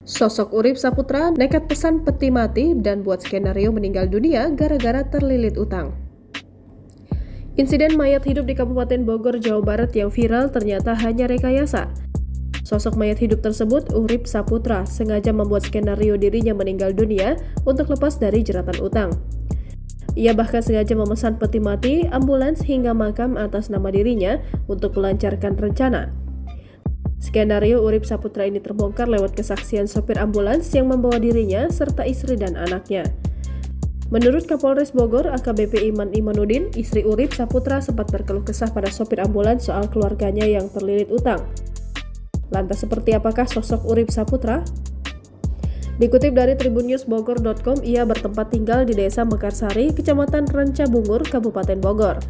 Sosok Urip Saputra nekat pesan peti mati dan buat skenario meninggal dunia gara-gara terlilit utang. Insiden mayat hidup di Kabupaten Bogor, Jawa Barat yang viral ternyata hanya rekayasa. Sosok mayat hidup tersebut, Urip Saputra, sengaja membuat skenario dirinya meninggal dunia untuk lepas dari jeratan utang. Ia bahkan sengaja memesan peti mati, ambulans hingga makam atas nama dirinya untuk melancarkan rencana. Skenario Urip Saputra ini terbongkar lewat kesaksian sopir ambulans yang membawa dirinya serta istri dan anaknya. Menurut Kapolres Bogor, AKBP Iman Imanuddin, istri Urip Saputra sempat berkeluh kesah pada sopir ambulans soal keluarganya yang terlilit utang. Lantas seperti apakah sosok Urip Saputra? Dikutip dari tribunnews.bogor.com, ia bertempat tinggal di Desa Mekarsari, Kecamatan Rancabungur, Kabupaten Bogor.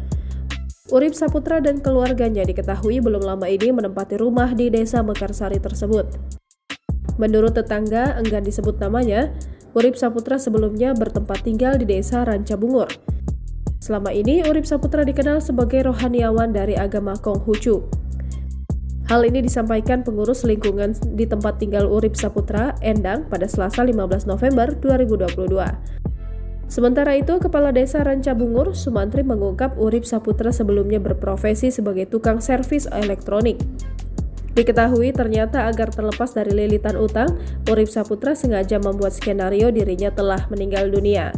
Urip Saputra dan keluarganya diketahui belum lama ini menempati rumah di Desa Mekarsari tersebut. Menurut tetangga, enggan disebut namanya, Urip Saputra sebelumnya bertempat tinggal di Desa Rancabungur. Selama ini, Urip Saputra dikenal sebagai rohaniawan dari agama Konghucu. Hal ini disampaikan pengurus lingkungan di tempat tinggal Urip Saputra, Endang, pada Selasa 15 November 2022. Sementara itu, Kepala Desa Rancabungur, Sumantri, mengungkap Urip Saputra sebelumnya berprofesi sebagai tukang servis elektronik. Diketahui ternyata agar terlepas dari lilitan utang, Urip Saputra sengaja membuat skenario dirinya telah meninggal dunia.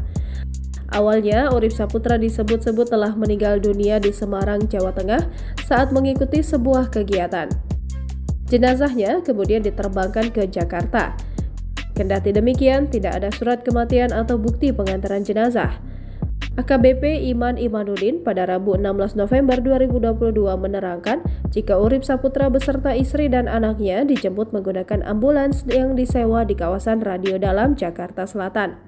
Awalnya, Urip Saputra disebut-sebut telah meninggal dunia di Semarang, Jawa Tengah saat mengikuti sebuah kegiatan. Jenazahnya kemudian diterbangkan ke Jakarta. Kendati demikian, tidak ada surat kematian atau bukti pengantaran jenazah. AKBP Iman Imanuddin pada Rabu 16 November 2022 menerangkan jika Urip Saputra beserta istri dan anaknya dijemput menggunakan ambulans yang disewa di kawasan Radio Dalam, Jakarta Selatan.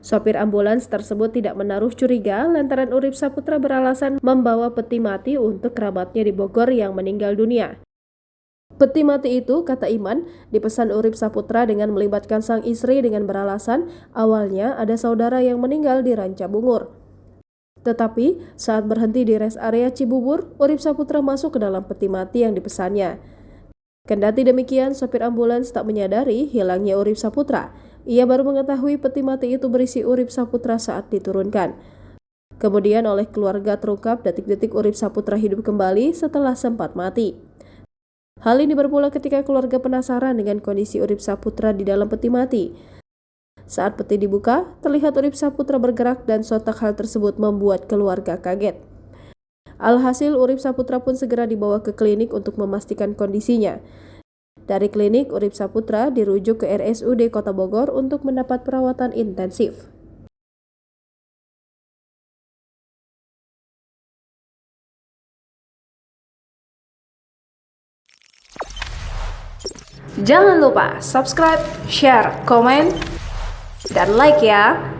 Sopir ambulans tersebut tidak menaruh curiga lantaran Urip Saputra beralasan membawa peti mati untuk kerabatnya di Bogor yang meninggal dunia. Peti mati itu, kata Iman, dipesan Urip Saputra dengan melibatkan sang istri dengan beralasan awalnya ada saudara yang meninggal di Rancabungur. Tetapi saat berhenti di rest area Cibubur, Urip Saputra masuk ke dalam peti mati yang dipesannya. Kendati demikian, sopir ambulans tak menyadari hilangnya Urip Saputra. Ia baru mengetahui peti mati itu berisi Urip Saputra saat diturunkan. Kemudian oleh keluarga terungkap detik-detik Urip Saputra hidup kembali setelah sempat mati. Hal ini bermula ketika keluarga penasaran dengan kondisi Urip Saputra di dalam peti mati. Saat peti dibuka, terlihat Urip Saputra bergerak dan sontak hal tersebut membuat keluarga kaget. Alhasil, Urip Saputra pun segera dibawa ke klinik untuk memastikan kondisinya. Dari klinik, Urip Saputra dirujuk ke RSUD Kota Bogor untuk mendapat perawatan intensif. Jangan lupa subscribe, share, komen, dan like ya!